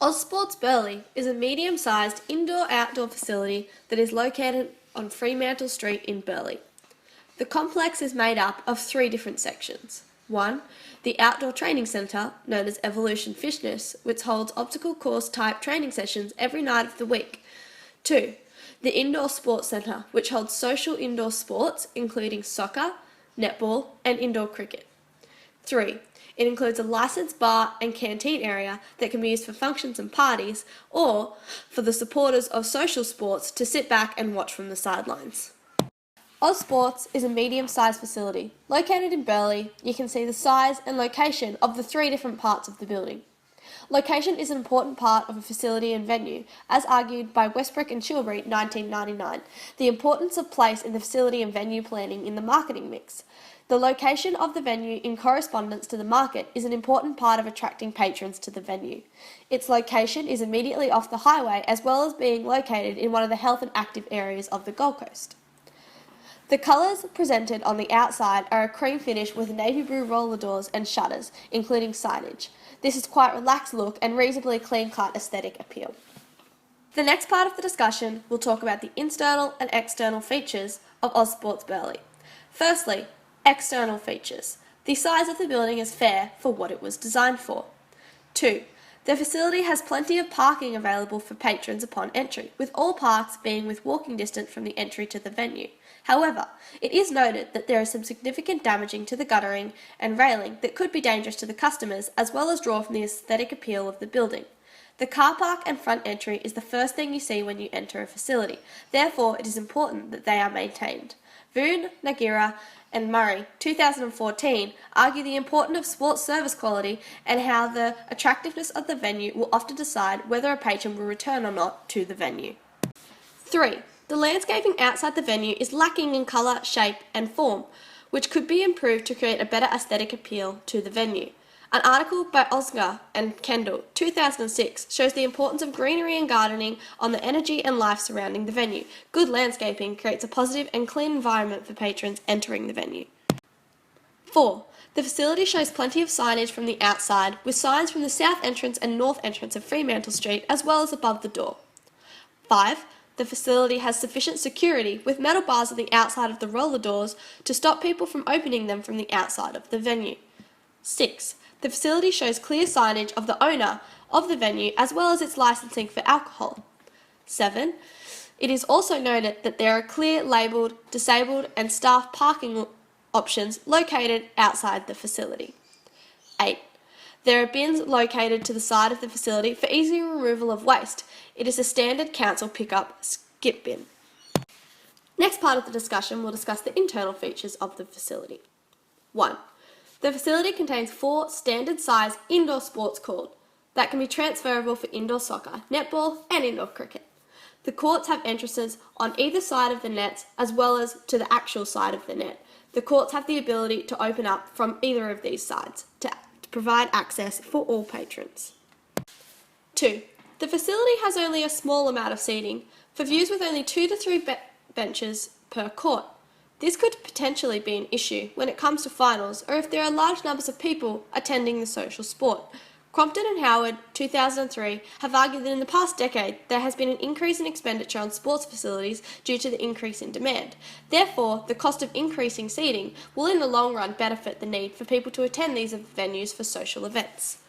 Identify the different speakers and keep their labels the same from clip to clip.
Speaker 1: Ozsports Burleigh is a medium-sized indoor-outdoor facility that is located on Fremantle Street in Burleigh. The complex is made up of 3 different sections. 1. The outdoor training centre, known as Evolution Fitness, which holds obstacle course type training sessions every night of the week. 2. The Indoor Sports Centre, which holds social indoor sports including soccer, netball and indoor cricket. 3. It includes a licensed bar and canteen area that can be used for functions and parties, or for the supporters of social sports to sit back and watch from the sidelines. Ozsports is a medium-sized facility. Located in Burleigh, you can see the size and location of the 3 different parts of the building. Location is an important part of a facility and venue, as argued by Westbrook and Chilbury 1999. The importance of place in the facility and venue planning in the marketing mix. The location of the venue in correspondence to the market is an important part of attracting patrons to the venue. Its location is immediately off the highway as well as being located in one of the health and active areas of the Gold Coast. The colours presented on the outside are a cream finish with navy blue roller doors and shutters, including signage. This is quite relaxed look and reasonably clean-cut aesthetic appeal. The next part of the discussion will talk about the internal and external features of Ozsports Burleigh. Firstly, external features. The size of the building is fair for what it was designed for. 2. The facility has plenty of parking available for patrons upon entry, with all parks being with walking distance from the entry to the venue. However, it is noted that there is some significant damaging to the guttering and railing that could be dangerous to the customers as well as draw from the aesthetic appeal of the building. The car park and front entry is the first thing you see when you enter a facility, therefore it is important that they are maintained. Voon, Nagira and Murray, 2014, argue the importance of sports service quality and how the attractiveness of the venue will often decide whether a patron will return or not to the venue. 3. The landscaping outside the venue is lacking in colour, shape and form, which could be improved to create a better aesthetic appeal to the venue. An article by Oscar and Kendall, 2006, shows the importance of greenery and gardening on the energy and life surrounding the venue. Good landscaping creates a positive and clean environment for patrons entering the venue. 4. The facility shows plenty of signage from the outside, with signs from the south entrance and north entrance of Fremantle Street as well as above the door. 5. The facility has sufficient security with metal bars on the outside of the roller doors to stop people from opening them from the outside of the venue. 6. The facility shows clear signage of the owner of the venue as well as its licensing for alcohol. 7. It is also noted that there are clear labelled, disabled and staff parking options located outside the facility. 8. There are bins located to the side of the facility for easy removal of waste. It is a standard council pickup skip bin. Next part of the discussion will discuss the internal features of the facility. 1. The facility contains 4 standard size indoor sports courts that can be transferable for indoor soccer, netball and indoor cricket. The courts have entrances on either side of the nets as well as to the actual side of the net. The courts have the ability to open up from either of these sides to provide access for all patrons. 2. The facility has only a small amount of seating for views with only 2 to 3 benches per court. This could potentially be an issue when it comes to finals or if there are large numbers of people attending the social sport. Crompton and Howard, 2003, have argued that in the past decade there has been an increase in expenditure on sports facilities due to the increase in demand. Therefore, the cost of increasing seating will in the long run benefit the need for people to attend these venues for social events.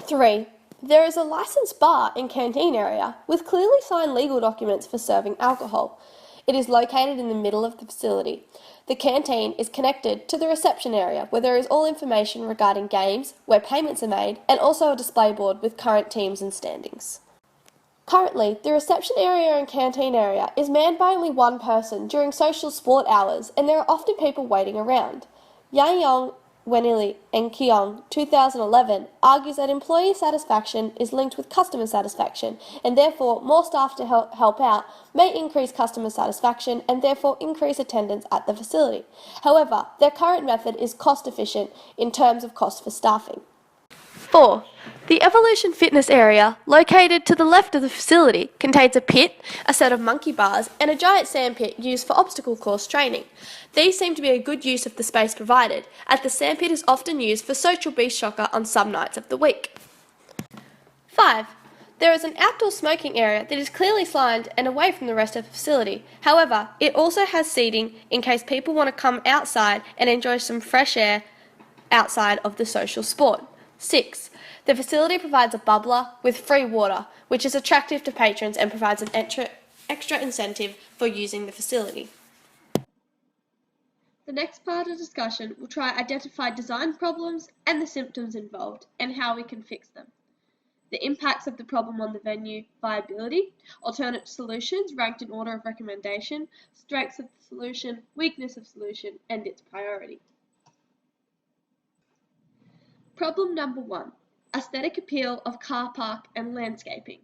Speaker 1: 3. There is a licensed bar and canteen area with clearly signed legal documents for serving alcohol. It is located in the middle of the facility. The canteen is connected to the reception area where there is all information regarding games, where payments are made, and also a display board with current teams and standings. Currently, the reception area and canteen area is manned by only one person during social sport hours and there are often people waiting around. Yang Yong, Wenili and Keong, 2011, argues that employee satisfaction is linked with customer satisfaction and therefore more staff to help out may increase customer satisfaction and therefore increase attendance at the facility. However, their current method is cost efficient in terms of cost for staffing. 4. The Evolution Fitness area, located to the left of the facility, contains a pit, a set of monkey bars and a giant sandpit used for obstacle course training. These seem to be a good use of the space provided, as the sandpit is often used for social beach soccer on some nights of the week. 5. There is an outdoor smoking area that is clearly signed and away from the rest of the facility. However, it also has seating in case people want to come outside and enjoy some fresh air outside of the social sport. 6. The facility provides a bubbler with free water, which is attractive to patrons and provides an extra incentive for using the facility. The next part of the discussion will try to identify design problems and the symptoms involved and how we can fix them. The impacts of the problem on the venue, viability, alternate solutions ranked in order of recommendation, strengths of the solution, weakness of solution, and its priority. Problem number 1. Aesthetic appeal of car park and landscaping.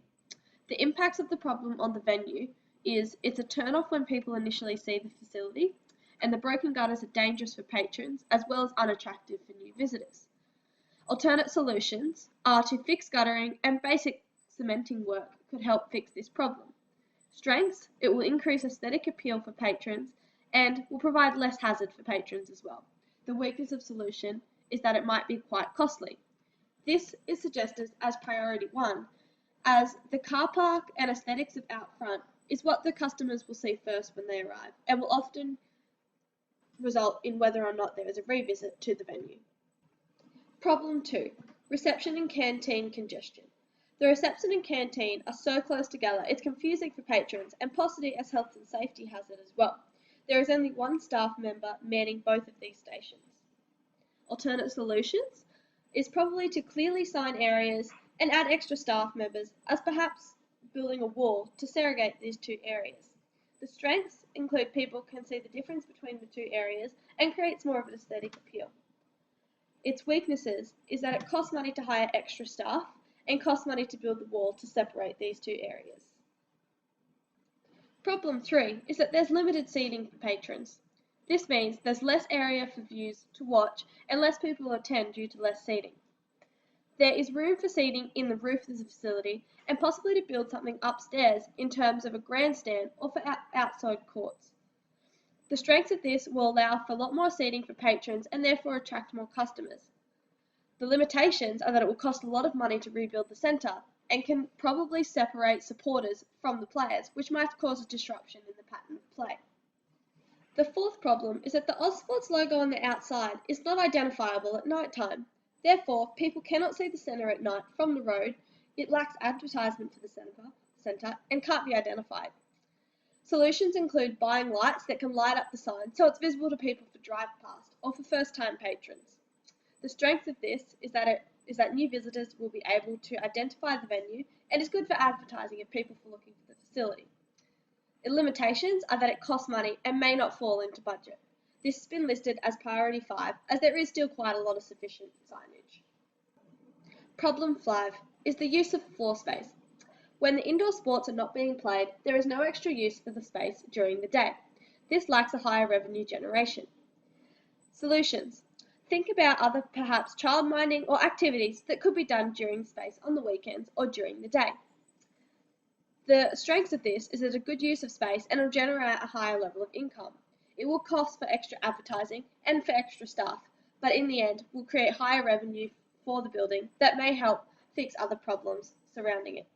Speaker 1: The impacts of the problem on the venue is it's a turn-off when people initially see the facility, and the broken gutters are dangerous for patrons as well as unattractive for new visitors. Alternate solutions are to fix guttering, and basic cementing work could help fix this problem. Strengths: it will increase aesthetic appeal for patrons and will provide less hazard for patrons as well. The weakness of solution is that it might be quite costly. This is suggested as priority 1, as the car park and aesthetics of out front is what the customers will see first when they arrive and will often result in whether or not there is a revisit to the venue. Problem 2. Reception and canteen congestion. The reception and canteen are so close together it's confusing for patrons and possibly as health and safety hazard as well. There is only one staff member manning both of these stations. Alternate solutions is probably to clearly sign areas and add extra staff members, as perhaps building a wall to segregate these two areas. The strengths include people can see the difference between the two areas and creates more of an aesthetic appeal. Its weaknesses is that it costs money to hire extra staff and costs money to build the wall to separate these two areas. Problem 3 is that there's limited seating for patrons. This means there's less area for views to watch and less people attend due to less seating. There is room for seating in the roof of the facility and possibly to build something upstairs in terms of a grandstand or for outside courts. The strengths of this will allow for a lot more seating for patrons and therefore attract more customers. The limitations are that it will cost a lot of money to rebuild the centre and can probably separate supporters from the players, which might cause a disruption in the pattern of play. The fourth problem is that the Ozsports logo on the outside is not identifiable at night time. Therefore, people cannot see the centre at night from the road. It lacks advertisement for the centre and can't be identified. Solutions include buying lights that can light up the sign so it's visible to people for drive past or for first-time patrons. The strength of this is that new visitors will be able to identify the venue and is good for advertising of people for looking for the facility. The limitations are that it costs money and may not fall into budget. This has been listed as priority 5 as there is still quite a lot of sufficient signage. Problem 5 is the use of floor space. When the indoor sports are not being played, there is no extra use for the space during the day. This lacks a higher revenue generation. Solutions: think about other perhaps childminding or activities that could be done during space on the weekends or during the day. The strengths of this is that a good use of space and will generate a higher level of income. It will cost for extra advertising and for extra staff, but in the end will create higher revenue for the building that may help fix other problems surrounding it.